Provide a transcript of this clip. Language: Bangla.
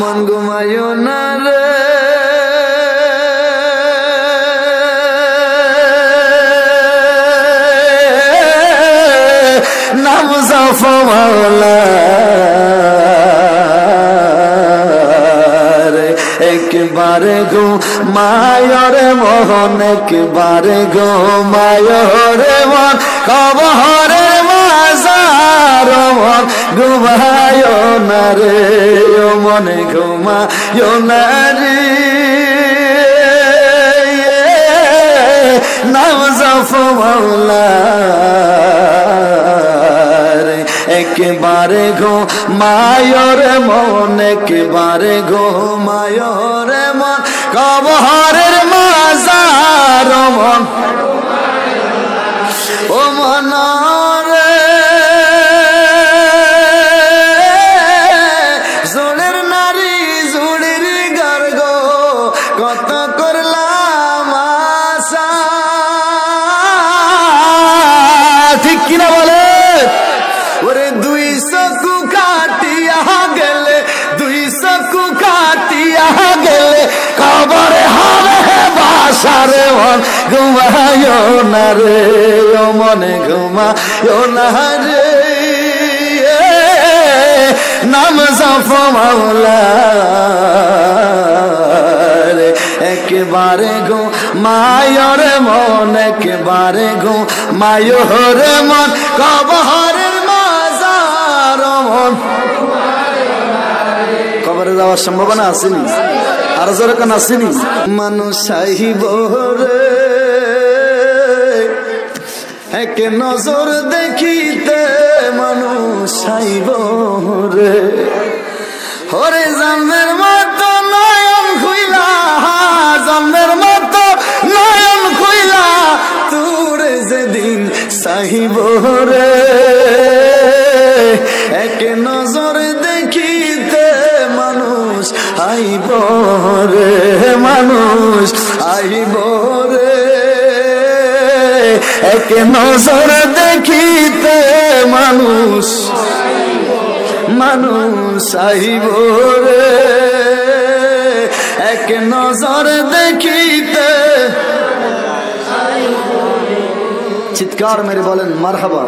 মন ঘুমায়ো না রে নাম জপো মাওলা একবারে ঘুমায়রে মন একবারে ঘুমায়রে মন কবরের মাঝার মন ঘুমায় না রে ও মনে ঘুমায় না রে নাম জপো মাওলা একবারে ঘুমায়রে মন একবারে ঘুমায়রে মন কবরের মাঝার মন ও মন রে জোড়ের নারী জোড়ের গর্গ কত করলাম আশা ঠিক কিনা বলে ওরে দুই চকু কাটিয়া গেলে দুই চকু কাটিয়া গেলে কবরে হবে বাসারে মন ঘুমায় না রে ও মনে ঘুমায় না রে নাম জপো মাওলা একবারে ঘুমায়রে মন একবারে ঘুমায়রে মন কবরের কবরে যাওয়ার সম্ভাবনা আসেনি আর জোরে কেন আসেনি মানুষ চাইব রে এক নজর দেখিতে মানুষ চাইব রে হরে জন্মের মতো নয়ন খুইলা জন্মের মতো নয়ন খুইলা তোরে যেদিন চাইব রে এক নজর দেখিতে মানুষ আইব রে মানুষ আইব রে এক নজর দেখিতে মানুষ মানুষ আইব রে এক নজর দেখিতে চিৎকার মেরে বলেন মারহাবা।